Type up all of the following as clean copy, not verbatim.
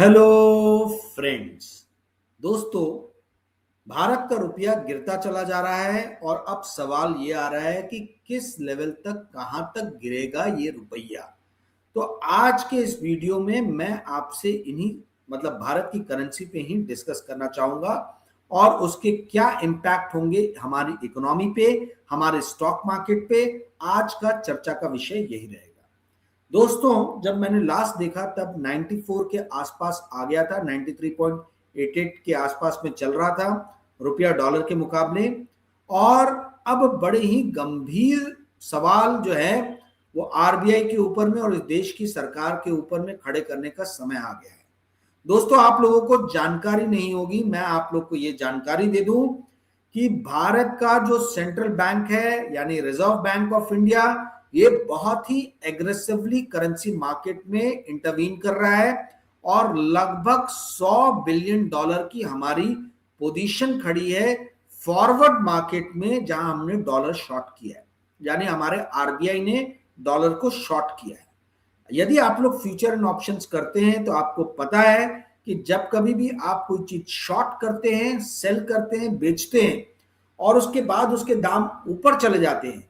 Hello friends. दोस्तों, भारत का रुपया गिरता चला जा रहा है और अब सवाल ये आ रहा है कि किस लेवल तक, कहां तक गिरेगा ये रुपया। तो आज के इस वीडियो में मैं आपसे इन्हीं मतलब भारत की करेंसी पे ही डिस्कस करना चाहूंगा और उसके क्या इम्पैक्ट होंगे हमारी इकोनॉमी पे, हमारे स्टॉक मार्केट पे। आज का चर्चा का विषय यही रहेगा। दोस्तों, जब मैंने लास्ट देखा तब 94 के आसपास आ गया था, 93.88 के आसपास में चल रहा था रुपया डॉलर के मुकाबले। और अब बड़े ही गंभीर सवाल जो है वो आरबीआई के ऊपर में और इस देश की सरकार के ऊपर में खड़े करने का समय आ गया है। दोस्तों, आप लोगों को जानकारी नहीं होगी, मैं आप लोग को ये जानकारी दे दूं कि भारत का जो सेंट्रल बैंक है यानी रिजर्व बैंक ऑफ इंडिया, ये बहुत ही एग्रेसिवली करेंसी मार्केट में इंटरवीन कर रहा है और लगभग 100 बिलियन डॉलर की हमारी पोजीशन खड़ी है फॉरवर्ड मार्केट में, जहां हमने डॉलर शॉर्ट किया है, यानी हमारे आरबीआई ने डॉलर को शॉर्ट किया है। यदि आप लोग फ्यूचर एंड ऑप्शंस करते हैं तो आपको पता है कि जब कभी भी आप कोई चीज शॉर्ट करते हैं, सेल करते हैं, बेचते हैं और उसके बाद उसके दाम ऊपर चले जाते हैं,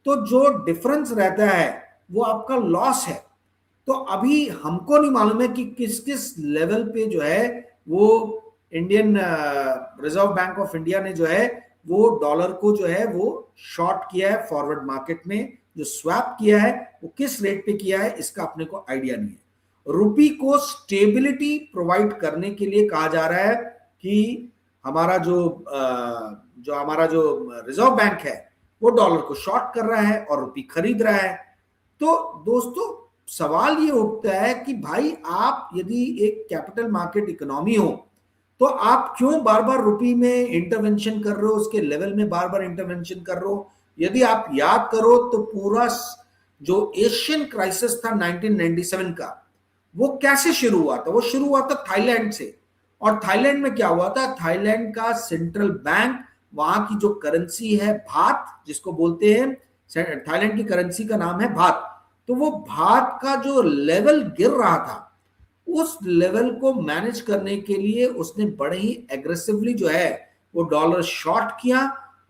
तो जो डिफरेंस रहता है वो आपका लॉस है। तो अभी हमको नहीं मालूम है कि किस किस लेवल पे जो है वो Indian reserve bank of India ने जो है वो डॉलर को जो है वो शॉर्ट किया है फॉरवर्ड मार्केट में, जो स्वैप किया है वो किस रेट पे किया है इसका अपने को आइडिया नहीं है। रुपी को स्टेबिलिटी प्रोवाइड करने के लिए कहा जा रहा है कि हमारा जो रिजर्व बैंक है वो डॉलर को शॉर्ट कर रहा है और रुपी खरीद रहा है। तो दोस्तों, सवाल ये उठता है कि भाई, आप यदि एक कैपिटल मार्केट इकोनॉमी हो तो आप क्यों बार बार रुपी में इंटरवेंशन कर रहे हो, उसके लेवल में बार बार इंटरवेंशन कर रहे हो। यदि आप याद करो तो पूरा जो एशियन क्राइसिस था 1997 का, वो कैसे शुरू हुआ था? वो शुरू हुआ था थाईलैंड से। और थाईलैंड में क्या हुआ था? थाईलैंड का सेंट्रल बैंक, वहां की जो करेंसी है भात, जिसको बोलते हैं, थाईलैंड की करेंसी का नाम है भात। तो वो भात का जो लेवल गिर रहा था, उस लेवल को मैनेज करने के लिए उसने बड़े ही एग्रेसिवली जो है वो डॉलर शॉर्ट किया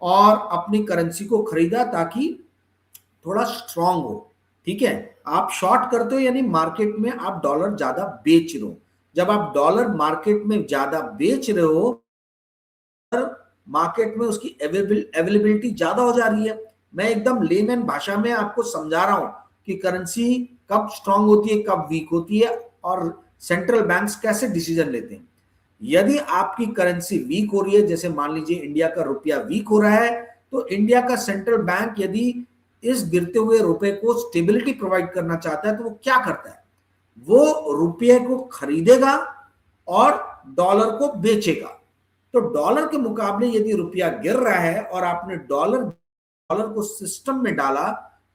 और अपनी करेंसी को खरीदा ताकि थोड़ा स्ट्रांग हो। ठीक है, आप शॉर्ट करते हो यानी मार्केट में आप डॉलर ज्यादा बेच रहे हो। जब आप डॉलर मार्केट में ज्यादा बेच रहे हो, मार्केट में उसकी अवेलेबिलिटी ज्यादा हो जा रही है। मैं एकदम लेमैन भाषा में आपको समझा रहा हूं कि करेंसी कब स्ट्रांग होती है, कब वीक होती है और सेंट्रल बैंक्स कैसे डिसीजन लेते हैं। यदि आपकी करेंसी वीक हो रही है, जैसे मान लीजिए इंडिया का रुपया वीक हो रहा है, तो इंडिया का सेंट्रल बैंक यदि इस गिरते हुए रुपए को स्टेबिलिटी प्रोवाइड करना चाहता है तो वो क्या करता है? वो रुपये को खरीदेगा और डॉलर को बेचेगा। तो डॉलर के मुकाबले यदि रुपया गिर रहा है और आपने डॉलर डॉलर को सिस्टम में डाला,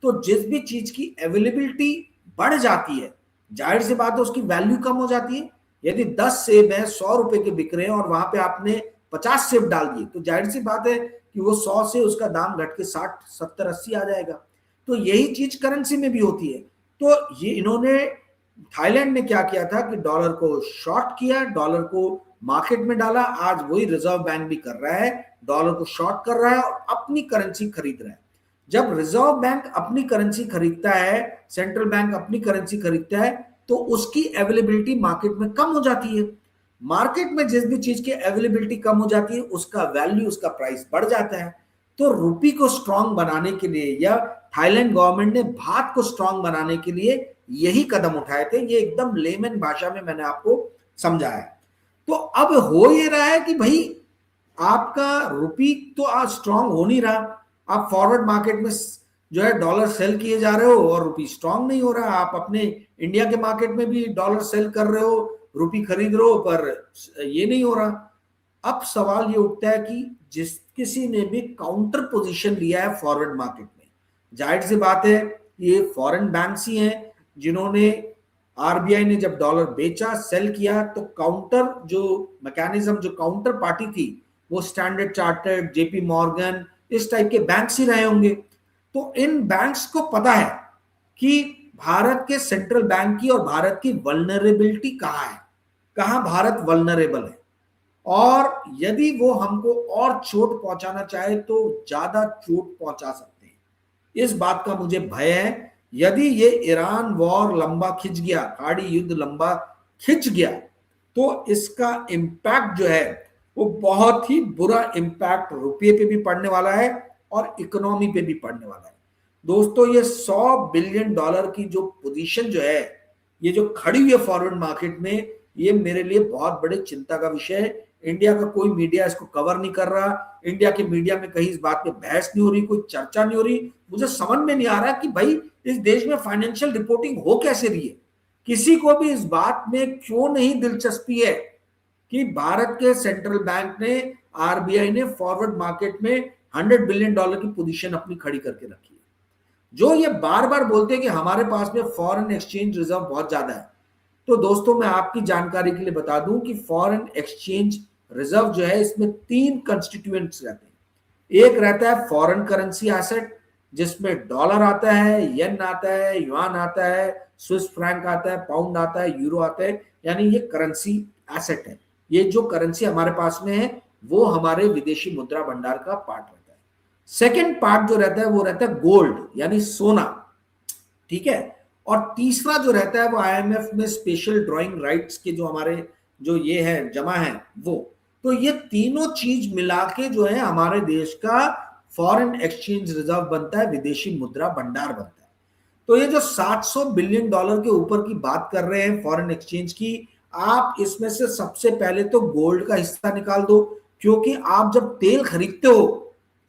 तो जिस भी चीज की अवेलेबिलिटी बढ़ जाती है, जाहिर सी बात है उसकी वैल्यू कम हो जाती है। यदि 10 सेब है 100 रुपए के बिक रहे हैं और वहां पे आपने 50 सेब डाल दिए, तो जाहिर सी बात है कि वो 100 से उसका दाम घट के 60 70 80 आ जाएगा। तो यही चीज करेंसी में भी होती है। तो ये इन्होंने, थाईलैंड ने क्या किया था कि डॉलर को शॉर्ट किया, डॉलर को मार्केट में डाला। आज वही रिजर्व बैंक भी कर रहा है, डॉलर को शॉर्ट कर रहा है और अपनी करेंसी खरीद रहा है। जब रिजर्व बैंक अपनी करेंसी खरीदता है, सेंट्रल बैंक अपनी करेंसी खरीदता है, तो उसकी अवेलेबिलिटी मार्केट में कम हो जाती है। मार्केट में जिस भी चीज की अवेलेबिलिटी कम हो जाती है, उसका वैल्यू, उसका प्राइस बढ़ जाता है। तो रुपी को स्ट्रांग बनाने के लिए या थाईलैंड गवर्नमेंट ने भात को स्ट्रांग बनाने के लिए यही कदम उठाए थे। ये एकदम लेमन भाषा में मैंने आपको समझाया। तो अब हो ये रहा है कि भाई, आपका रुपी तो आज स्ट्रांग हो नहीं रहा। आप फॉरवर्ड मार्केट में जो है डॉलर सेल किए जा रहे हो और रुपी स्ट्रांग नहीं हो रहा। आप अपने इंडिया के मार्केट में भी डॉलर सेल कर रहे हो, रुपी खरीद रहे हो, पर ये नहीं हो रहा। अब सवाल ये उठता है कि जिस किसी ने भी काउंटर पोजीशन लिया है फॉरवर्ड मार्केट में, जाहिर सी बात है ये फॉरेन बैंक्स ही हैं जिन्होंने, आरबीआई ने जब डॉलर बेचा, सेल किया, तो काउंटर जो मैकेनिज्म, जो काउंटर पार्टी थी, वो स्टैंडर्ड चार्टर्ड, जेपी मॉर्गन, इस टाइप के बैंक्स ही रहे होंगे। तो इन बैंक्स को पता है कि भारत के सेंट्रल बैंक की और भारत की वल्नरेबिलिटी कहाँ है। कहां भारत वल्नरेबल है, और यदि वो हमको और चोट पहुंचाना चाहे तो ज्यादा चोट पहुंचा सकते हैं। इस बात का मुझे भय है। यदि ये ईरान वॉर लंबा खिंच गया, खाड़ी युद्ध लंबा खिंच गया, तो इसका इम्पैक्ट जो है वो बहुत ही बुरा इम्पैक्ट रुपये पे भी पड़ने वाला है और इकोनॉमी पे भी पड़ने वाला है। दोस्तों, ये $100 बिलियन की जो पोजीशन जो है, ये जो खड़ी हुई है फॉरवर्ड मार्केट में, ये मेरे लिए बहुत बड़े चिंता का विषय है। इंडिया का कोई मीडिया इसको कवर नहीं कर रहा, इंडिया के मीडिया में कहीं इस बात पे बहस नहीं हो रही, कोई चर्चा नहीं हो रही। मुझे समझ में नहीं आ रहा कि भाई इस देश में फाइनेंशियल रिपोर्टिंग हो कैसे रही है। किसी को भी इस बात में क्यों नहीं दिलचस्पी है कि भारत के सेंट्रल बैंक ने, आरबीआई ने फॉरवर्ड मार्केट में $100 बिलियन की पोजीशन अपनी खड़ी करके रखी है। जो ये बार बार बोलते हैं कि हमारे पास में फॉरेन एक्सचेंज रिजर्व बहुत ज्यादा है, तो दोस्तों मैं आपकी जानकारी के लिए बता दूं कि फॉरेन एक्सचेंज रिजर्व जो है, इसमें 3 कंस्टिट्यूएंट्स रहते हैं। एक रहता है फॉरेन करेंसी एसेट, जिसमें डॉलर आता है, येन आता है, युआन आता है, स्विस फ्रैंक आता है, पाउंड आता है, यूरो आता है, यानी ये करेंसी एसेट है। ये जो करेंसी हमारे पास में है वो हमारे विदेशी मुद्रा भंडार का पार्ट रहता है। सेकेंड पार्ट जो रहता है वो रहता है गोल्ड, यानी सोना, ठीक है। और तीसरा जो रहता है वो आईएमएफ में स्पेशल ड्राइंग राइट्स के जो हमारे जो ये है जमा है वो। तो ये तीनों चीज मिला के जो है हमारे देश का फॉरेन एक्सचेंज रिजर्व बनता है, विदेशी मुद्रा भंडार बनता है। तो ये जो $700 बिलियन के ऊपर की बात कर रहे हैं फॉरेन एक्सचेंज की, आप इसमें से सबसे पहले तो गोल्ड का हिस्सा निकाल दो, क्योंकि आप जब तेल खरीदते हो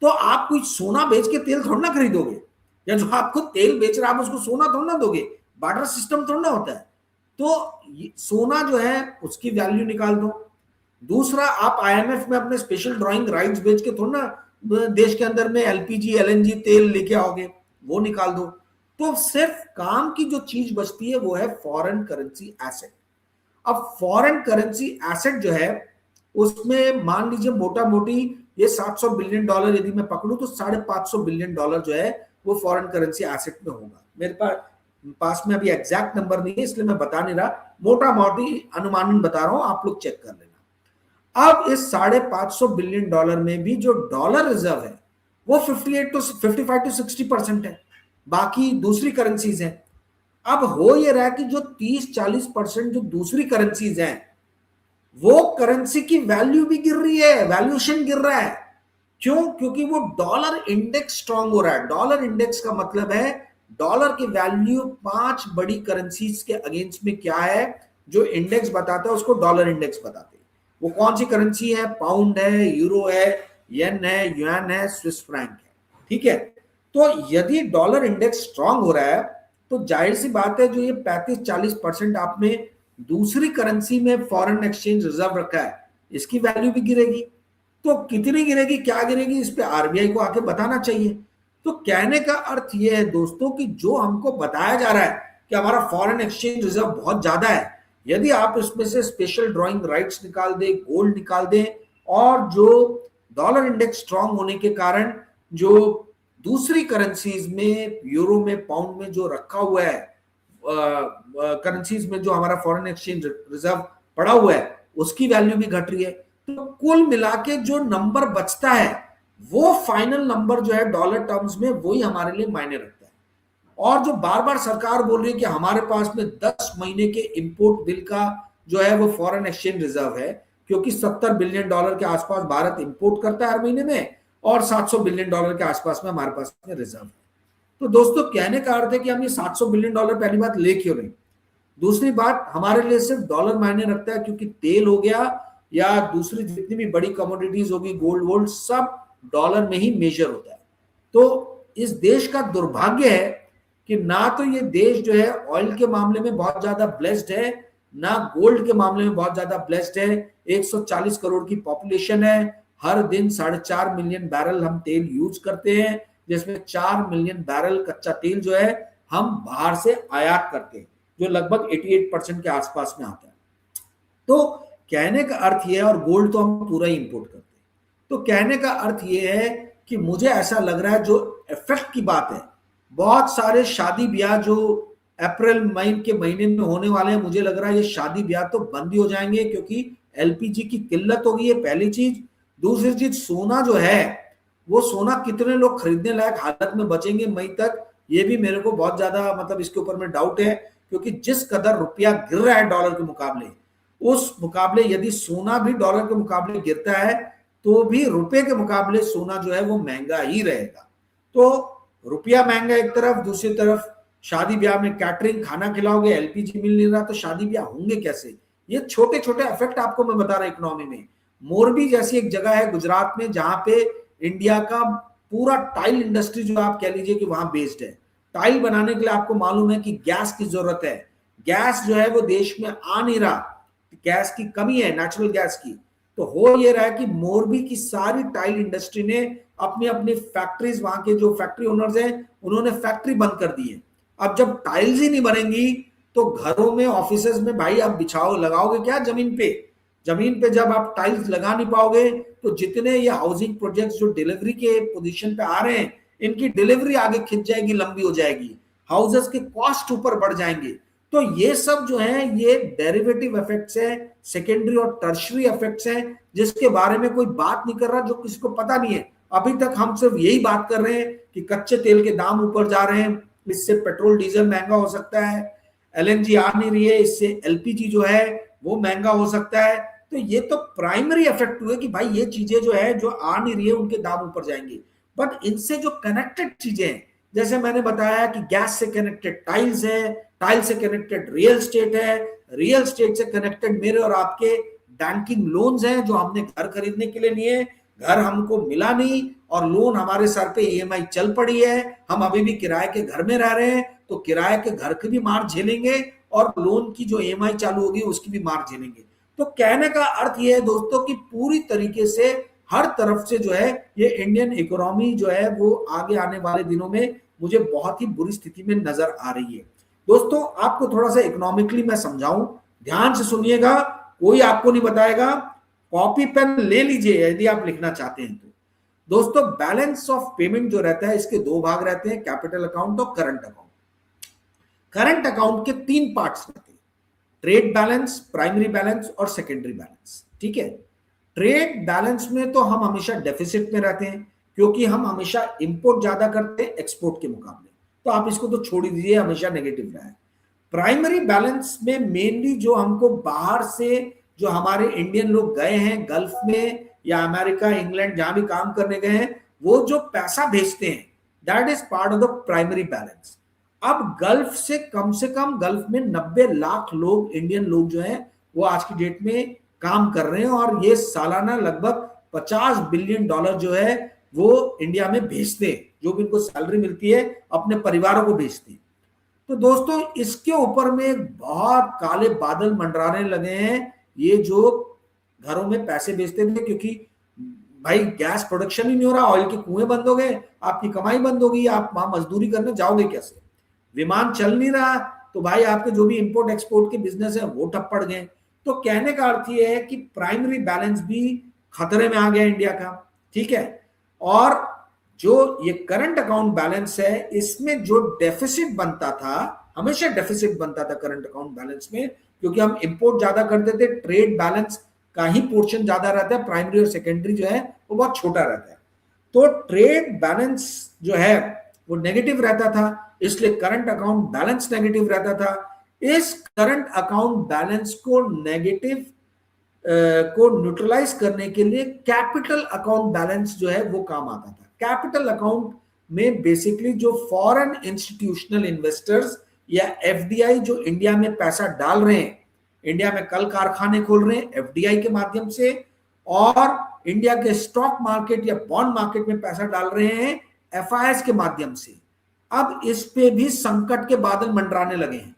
तो आप कोई सोना बेच के तेल थोड़ा ना खरीदोगे, या जो आपको तेल बेच रहा है आप उसको सोना थोड़ा ना दोगे, बार्टर सिस्टम थोड़ा ना होता है। तो सोना जो है उसकी वैल्यू निकाल दो। दूसरा, आप आईएमएफ में अपने स्पेशल ड्राइंग राइट्स बेच के थोड़ा ना देश के अंदर में एलपीजी एलएनजी तेल लेके आओगे, वो निकाल दो। तो सिर्फ काम की जो चीज बचती है वो है फॉरेन करेंसी एसेट। अब फॉरेन करेंसी एसेट जो है उसमें मान लीजिए मोटा मोटी ये $700 बिलियन यदि मैं पकड़ू तो $550 बिलियन जो है वो फॉरेन करेंसी एसेट में होगा। मेरे पास में अभी एग्जैक्ट नंबर नहीं है इसलिए मैं बता नहीं रहा, मोटा मोटी अनुमानन बता रहा हूं, आप लोग चेक कर लेना। अब इस $550 बिलियन में भी जो डॉलर रिजर्व है वो 55 to 60% है, बाकी दूसरी करेंसीज हैं। अब हो ये रहा है कि जो 30-40% जो दूसरी करेंसीज हैं वो करेंसी की वैल्यू भी गिर रही है, वैल्यूएशन गिर रहा है। क्यों? क्योंकि वो डॉलर इंडेक्स स्ट्रांग हो रहा है। डॉलर इंडेक्स का मतलब है डॉलर की वैल्यू 5 बड़ी करेंसीज के अगेंस्ट में क्या है, जो इंडेक्स बताता है उसको डॉलर इंडेक्स बताते हैं। वो कौन सी करेंसी है? पाउंड है, यूरो है, येन है, युआन है, स्विस फ्रैंक है, ठीक है। तो यदि डॉलर इंडेक्स स्ट्रांग हो रहा है तो जाहिर सी बात है जो ये 35-40% आपने दूसरी करेंसी में फॉरेन एक्सचेंज रिजर्व रखा है इसकी वैल्यू भी गिरेगी। तो कितनी गिरेगी, क्या गिरेगी, इस पे आरबीआई को आके बताना चाहिए। तो कहने का अर्थ यह है दोस्तों कि जो हमको बताया जा रहा है कि हमारा फॉरेन एक्सचेंज रिजर्व बहुत ज्यादा है, यदि आप इसमें से स्पेशल ड्राइंग राइट्स निकाल दें, गोल्ड निकाल दें, और जो डॉलर इंडेक्स स्ट्रांग होने के कारण जो दूसरी करेंसीज में, यूरो में, पाउंड में जो रखा हुआ है, करेंसीज में जो हमारा फॉरेन एक्सचेंज रिजर्व पड़ा हुआ है उसकी वैल्यू भी घट रही है। तो कुल मिला के जो नंबर बचता है वो फाइनल नंबर जो है डॉलर टर्म्स में वही हमारे लिए मायने रखता है। और जो बार बार सरकार बोल रही है कि हमारे पास में 10 महीने के इंपोर्ट बिल का जो है वो फॉरेन एक्सचेंज रिजर्व है, क्योंकि $70 बिलियन के आसपास भारत इंपोर्ट करता है हर महीने में, और $700 बिलियन के आसपास में हमारे पास में रिजर्व है। तो दोस्तों कहने का अर्थ है कि हम ये $700 बिलियन पहली बात ले क्यों नहीं। दूसरी बात, हमारे लिए सिर्फ डॉलर मायने रखता है क्योंकि तेल हो गया या दूसरी जितनी भी बड़ी कमोडिटीज होगी, गोल्ड वोल्ड, सब डॉलर में ही मेजर होता है। तो इस देश का दुर्भाग्य है कि ना तो ये देश जो है ऑयल के मामले में बहुत ज्यादा ब्लेस्ड है, ना गोल्ड के मामले में बहुत ज्यादा ब्लेस्ड है। 140 करोड़ की पॉपुलेशन है, हर दिन 4.5 मिलियन बैरल हम तेल यूज करते हैं, जिसमें 4 मिलियन बैरल कच्चा तेल जो है हम बाहर से आयात करते हैं, जो लगभग 88% के आसपास में आता है। तो कहने का अर्थ यह है, और गोल्ड तो हम पूरा ही इंपोर्ट करते हैं। तो कहने का अर्थ यह है कि मुझे ऐसा लग रहा है जो इफेक्ट की बात है, बहुत सारे शादी ब्याह जो अप्रैल मई के महीने में होने वाले हैं। मुझे लग रहा है ये शादी ब्याह तो बंद ही हो जाएंगे, क्योंकि एलपीजी की किल्लत हो गई है, पहली चीज। दूसरी चीज, सोना जो है वो सोना कितने लोग खरीदने लायक हालत में बचेंगे मई तक, ये भी मेरे को बहुत ज्यादा मतलब इसके ऊपर में डाउट है। क्योंकि जिस कदर रुपया गिर रहा है डॉलर के मुकाबले, उस मुकाबले यदि सोना भी डॉलर के मुकाबले गिरता है तो भी रुपए के मुकाबले सोना जो है वो महंगा ही रहेगा। तो रुपया महंगा एक तरफ, दूसरी तरफ शादी ब्याह में कैटरिंग, खाना खिलाओगे, एलपीजी मिल नहीं रहा तो शादी ब्याह होंगे कैसे। ये छोटे छोटे इफेक्ट आपको मैं बता रहा हूं इकोनॉमी में। मोरबी जैसी एक जगह है गुजरात में जहां पे इंडिया का पूरा टाइल इंडस्ट्री जो आप कह लीजिए कि वहां बेस्ड है। टाइल बनाने के लिए आपको मालूम है कि गैस की जरूरत है, गैस जो है वो देश में आ नहीं रहा, गैस की कमी है, नेचुरल गैस की। तो हो ये रहा है कि मोरबी की सारी टाइल इंडस्ट्री ने अपनी अपनी फैक्ट्रीज, वहां के जो फैक्ट्री ओनर्स हैं उन्होंने फैक्ट्री बंद कर दी है। अब जब टाइल्स ही नहीं बनेंगी तो घरों में, ऑफिसेज में भाई आप बिछाओ लगाओगे क्या जमीन पे? जमीन पे जब आप टाइल्स लगा नहीं पाओगे तो जितने ये हाउसिंग प्रोजेक्ट्स जो डिलीवरी के पोजीशन पे आ रहे हैं, इनकी डिलीवरी आगे खिंच जाएगी, लंबी हो जाएगी, हाउसेस के कॉस्ट ऊपर बढ़ जाएंगे। तो ये सब जो है ये डेरिवेटिव इफेक्ट्स है, सेकेंडरी और टर्शरी इफेक्ट्स हैं, जिसके बारे में कोई बात नहीं कर रहा, जो किसी को पता नहीं है। अभी तक हम सिर्फ यही बात कर रहे हैं कि कच्चे तेल के दाम ऊपर जा रहे हैं, इससे पेट्रोल डीजल महंगा हो सकता है, एलएनजी आ नहीं रही है, इससे एलपीजी जो है वो महंगा हो सकता है। तो ये तो प्राइमरी इफेक्ट हुए कि भाई ये चीजें जो है जो आ नहीं रही है उनके दाम ऊपर जाएंगे। बट इनसे जो कनेक्टेड चीजें हैं, जैसे मैंने बताया कि गैस से कनेक्टेड टाइल्स है, टाइल से कनेक्टेड रियल एस्टेट है, रियल एस्टेट से कनेक्टेड मेरे और आपके बैंकिंग लोन्स हैं जो हमने घर खरीदने के लिए लिए, घर हमको मिला नहीं और लोन हमारे सर पे ईएमआई चल पड़ी है, हम अभी भी किराए के घर में रह रहे हैं, तो किराए के घर की भी मार झेलेंगे और लोन की जो ईएमआई चालू होगी उसकी भी मार झेलेंगे। तो कहने का अर्थ यह है दोस्तों कि पूरी तरीके से हर तरफ से जो है ये इंडियन इकोनॉमी जो है वो आगे आने वाले दिनों में मुझे बहुत ही बुरी स्थिति में नजर आ रही है। दोस्तों आपको थोड़ा सा इकोनॉमिकली मैं समझाऊं, ध्यान से सुनिएगा, कोई आपको नहीं बताएगा, कॉपी पेन ले लीजिए यदि आप लिखना चाहते हैं तो। दोस्तों बैलेंस ऑफ पेमेंट जो रहता है इसके दो भाग रहते हैं, कैपिटल अकाउंट और करंट अकाउंट। करंट अकाउंट के तीन पार्ट्स रहते हैं, ट्रेड बैलेंस, प्राइमरी बैलेंस और सेकेंडरी बैलेंस। ठीक है, ट्रेड बैलेंस में तो हम हमेशा डेफिसिट में रहते हैं क्योंकि हम हमेशा इंपोर्ट ज्यादा करते हैं एक्सपोर्ट के मुकाबले, तो आप इसको तो छोड़ ही दीजिए, हमेशा नेगेटिव रहा है। प्राइमरी बैलेंस में मेनली जो हमको बाहर से जो हमारे इंडियन लोग गए हैं गल्फ में या अमेरिका, इंग्लैंड जहां भी काम करने गए हैं, वो जो पैसा भेजते हैं that is part of the primary balance. अब गल्फ से कम गल्फ में 90 लाख लोग, इंडियन लोग जो हैं वो आज की डेट में काम कर रहे हैं और ये सालाना लगभग $50 बिलियन जो है वो इंडिया में भेजते हैं, जो भी इनको सैलरी मिलती है अपने परिवारों को भेजते हैं। तो दोस्तों इसके ऊपर में बहुत काले बादल मंडराने लगे हैं ये जो घरों में पैसे भेजते थे, क्योंकि भाई गैस प्रोडक्शन ही नहीं हो रहा, ऑयल के कुएं बंद हो गए, आपकी कमाई बंद हो गई, आप वहां मजदूरी करने जाओगे कैसे? विमान चल नहीं रहा तो भाई आपके जो भी इंपोर्ट एक्सपोर्ट के बिजनेस है वो ठप पड़ गए। तो कहने का अर्थ ये है कि प्राइमरी बैलेंस भी खतरे में आ गया इंडिया का। ठीक है, और जो ये करंट अकाउंट बैलेंस है इसमें जो डेफिसिट बनता था, हमेशा डेफिसिट बनता था करंट अकाउंट बैलेंस में, क्योंकि हम इंपोर्ट ज्यादा करते थे, ट्रेड बैलेंस का ही पोर्शन ज्यादा रहता है, प्राइमरी और सेकेंडरी जो है वो बहुत छोटा रहता है। तो ट्रेड बैलेंस जो है वो नेगेटिव रहता था, इसलिए करंट अकाउंट बैलेंस नेगेटिव रहता था। इस करंट अकाउंट बैलेंस को नेगेटिव को न्यूट्रलाइज करने के लिए कैपिटल अकाउंट बैलेंस जो है वो काम आता था। कैपिटल अकाउंट में बेसिकली जो फॉरेन इंस्टीट्यूशनल इन्वेस्टर्स या एफडीआई जो इंडिया में पैसा डाल रहे हैं, इंडिया में कल कारखाने खोल रहे हैं एफडीआई के माध्यम से, और इंडिया के स्टॉक मार्केट या बॉन्ड मार्केट में पैसा डाल रहे हैं एफआईएस के माध्यम से। अब इस पे भी संकट के बादल मंडराने लगे हैं।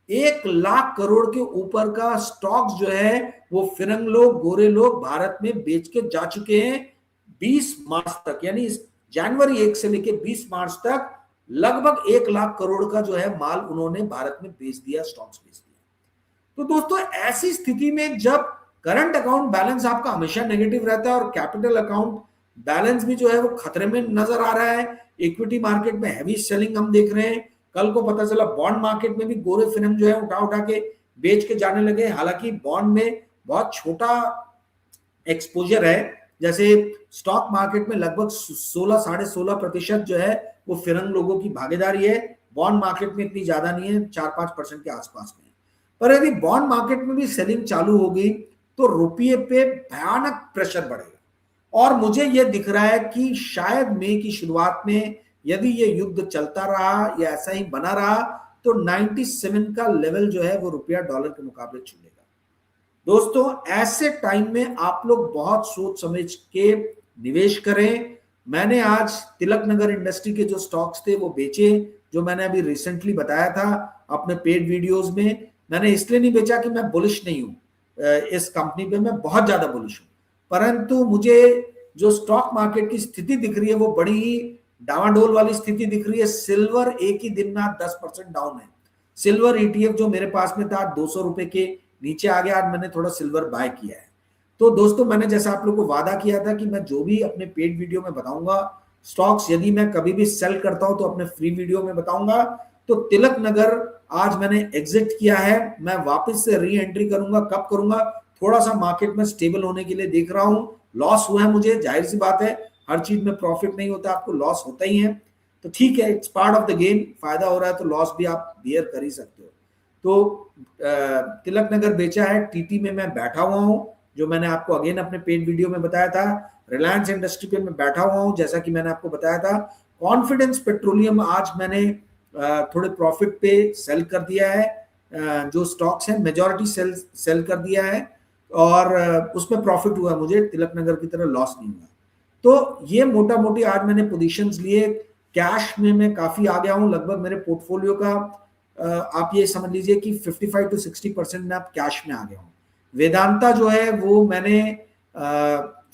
1 लाख करोड़ के ऊपर का स्टॉक्स जो है वो फिरंग लोग, गोरे लोग भारत में बेच के जा चुके हैं 20 मार्च तक, यानी जनवरी 1 से लेके 20 मार्च तक लगभग 1 लाख करोड़ का जो है माल उन्होंने भारत में बेच दिया, स्टॉक्स बेच दिया। तो दोस्तों ऐसी स्थिति में जब करंट अकाउंट बैलेंस आपका हमेशा नेगेटिव रहता है और कैपिटल अकाउंट बैलेंस भी जो है वो खतरे में नजर आ रहा है, इक्विटी मार्केट में हैवी सेलिंग हम देख रहे हैं, कल को पता चला बॉन्ड मार्केट में भी गोरे फिल्म जो है उठा के बेच के जाने लगे। हालांकि बॉन्ड में बहुत छोटा एक्सपोजर है, जैसे स्टॉक मार्केट में लगभग 16 16.5% जो है वो फिरंग लोगों की भागीदारी है। बॉन्ड मार्केट में इतनी ज्यादा नहीं है, 4-5% के आसपास में। पर यदि बॉन्ड मार्केट में भी सेलिंग चालू हो गई तो रुपये पे भयानक प्रेशर बढ़ेगा। और मुझे यह दिख रहा है कि शायद मई की शुरुआत में यदि ये युद्ध चलता रहा या ऐसा ही बना रहा तो 97 का लेवल जो है वो रुपया डॉलर के मुकाबले छू लेगा। दोस्तों ऐसे टाइम में आप लोग बहुत सोच समझ के निवेश करें। मैंने आज तिलक नगर इंडस्ट्री के जो स्टॉक्स थे वो बेचे, जो मैंने अभी रिसेंटली बताया था अपने पेड वीडियोस में। मैंने इसलिए नहीं बेचा कि मैं बुलिश नहीं हूं इस कंपनी पे, मैं बहुत ज्यादा बुलिश हूं, परंतु मुझे जो स्टॉक मार्केट की स्थिति दिख रही है वो बड़ी ही डावाडोल वाली स्थिति दिख रही है। सिल्वर एक ही दिन में 10% डाउन है। सिल्वर ईटीएफ जो मेरे पास में था 200 रुपए के नीचे आ गया। आज मैंने थोड़ा सिल्वर बाय किया है। तो दोस्तों मैंने जैसा आप लोग को वादा किया था कि मैं जो भी अपने पेड वीडियो में बताऊंगा स्टॉक्स, यदि मैं कभी भी सेल करता हूं तो अपने फ्री वीडियो में बताऊंगा। तो तिलक नगर आज मैंने एग्जिट किया है, मैं वापस से री एंट्री करूंगा। कब करूंगा? थोड़ा सा मार्केट में स्टेबल होने के लिए देख रहा हूं। लॉस हुआ है मुझे, जाहिर सी बात है, हर चीज में प्रॉफिट नहीं होता, आपको लॉस होता ही है, तो ठीक है, it's part of the game. फायदा हो रहा है तो लॉस भी आप बियर कर ही सकते हो। तो तिलक नगर बेचा है, टीटी में मैं बैठा हुआ हूं, जो मैंने आपको अगेन अपने पेड वीडियो में बताया था। रिलायंस इंडस्ट्री पे मैं बैठा हुआ हूं, जैसा कि मैंने आपको बताया था। कॉन्फिडेंस पेट्रोलियम आज मैंने थोड़े प्रॉफिट पे सेल कर दिया है। जो स्टॉक्स है मेजॉरिटी सेल कर दिया है और उसमें प्रॉफिट हुआ मुझे, तिलक नगर की तरह लॉस नहीं हुआ। तो ये मोटा मोटी आज मैंने पोजीशंस लिए। कैश में मैं काफी आ गया हूं, लगभग मेरे पोर्टफोलियो का आप ये समझ लीजिए कि 55 to 60% में आप कैश में आ गया हूं। वेदांता जो है वो मैंने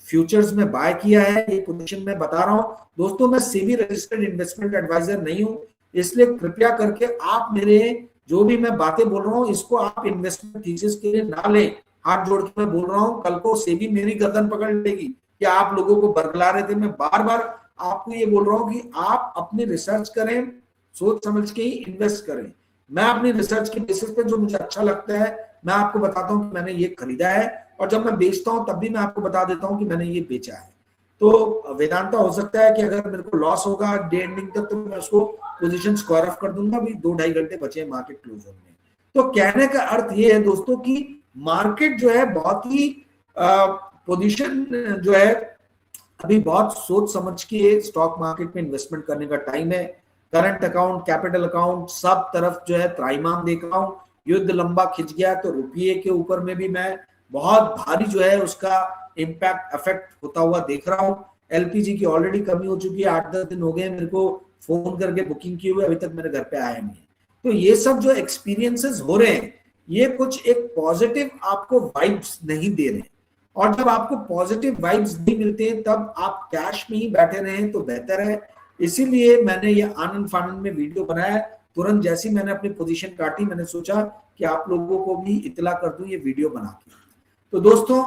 फ्यूचर्स में बाय किया है, ये पोजीशन में बता रहा हूं। दोस्तों मैं सेबी रजिस्टर्ड इन्वेस्टमेंट एडवाइजर नहीं हूं, इसलिए कृपया करके आप मेरे जो भी मैं बातें बोल रहा हूं इसको आप इन्वेस्टमेंट थीसिस के लिए ना लें। हाथ जोड़ के मैं बोल रहा हूं, कल को सेबी मेरी गर्दन पकड़ लेगी कि आप लोगों को बरगला रहे थे। मैं बार बार आपको ये बोल रहा हूं कि आप अपनी रिसर्च करें, सोच समझ के ही इन्वेस्ट करें। मैं अपनी रिसर्च के बेसिस पे जो मुझे अच्छा लगता है मैं आपको बताता हूं कि मैंने ये खरीदा है, और जब मैं बेचता हूं तब भी मैं आपको बता देता हूं कि मैंने ये बेचा है। तो वेदांता हो सकता है कि अगर मेरे को लॉस होगा डे एंडिंग तक तो मैं उसको पोजीशन स्क्वायर ऑफ कर दूंगा। अभी 2-2.5 घंटे बचे हैं मार्केट क्लोज होने में। तो कहने का अर्थ ये है दोस्तों कि मार्केट जो है बहुत ही पोजीशन जो है अभी बहुत सोच समझ के स्टॉक मार्केट में इन्वेस्टमेंट करने का टाइम है। करंट अकाउंट, कैपिटल अकाउंट, सब तरफ जो है त्राईमाम देख रहा हूं। युद्ध लंबा खिंच गया तो रुपये के ऊपर में भी मैं बहुत भारी जो है उसका इम्पैक्ट इफेक्ट होता हुआ देख रहा हूं। एलपीजी की ऑलरेडी कमी हो चुकी है, 8-10 दिन हो गए मेरे को फोन करके बुकिंग किए हुए, अभी तक मेरे घर पे आया नहीं है। तो ये सब जो एक्सपीरियंसेस हो रहे हैं ये कुछ एक पॉजिटिव आपको वाइब्स नहीं दे रहे हैं, और जब आपको पॉजिटिव वाइब्स नहीं मिलते हैं तब आप कैश में ही बैठे रहें तो बेहतर है। इसीलिए मैंने ये आनंद फानंद में वीडियो बनाया। तुरंत जैसी मैंने अपनी पोजीशन काटी मैंने सोचा कि आप लोगों को भी इतला कर दूं ये वीडियो बना के। तो दोस्तों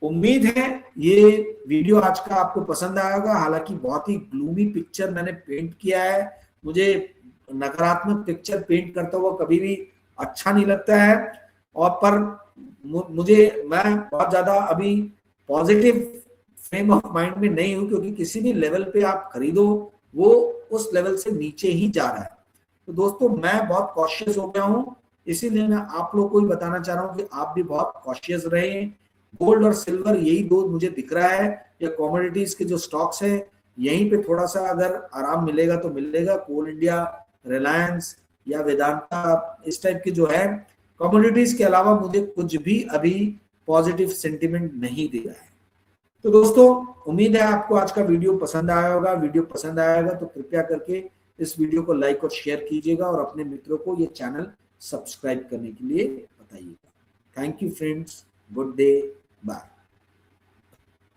उम्मीद है ये वीडियो आज का आपको पसंद आया होगा। हालांकि बहुत ही ग्लूमी पिक्चर मैंने पेंट किया है, मुझे नकारात्मक पिक्चर पेंट करता हुआ कभी भी अच्छा नहीं लगता है, और पर मैं बहुत ज्यादा अभी पॉजिटिव फ्रेम ऑफ माइंड में नहीं हूं, क्योंकि किसी भी लेवल पे आप खरीदो वो उस लेवल से नीचे ही जा रहा है। तो दोस्तों मैं बहुत कॉशियस हो गया हूं, इसीलिए मैं आप लोग को ही बताना चाह रहा हूं कि आप भी बहुत कॉशियस रहें। गोल्ड और सिल्वर यही दो मुझे दिख रहा है, या कॉमोडिटीज के जो स्टॉक्स हैं यहीं पे थोड़ा सा अगर आराम मिलेगा तो मिलेगा। कोल इंडिया, रिलायंस या वेदांता इस टाइप के जो है कॉमोडिटीज के अलावा मुझे कुछ भी अभी पॉजिटिव सेंटिमेंट नहीं दे रहा है। तो दोस्तों उम्मीद है आपको आज का वीडियो पसंद आया होगा। वीडियो पसंद आया होगा तो कृपया करके इस वीडियो को लाइक और शेयर कीजिएगा, और अपने मित्रों को ये चैनल सब्सक्राइब करने के लिए बताइएगा। Thank you friends, good day, bye.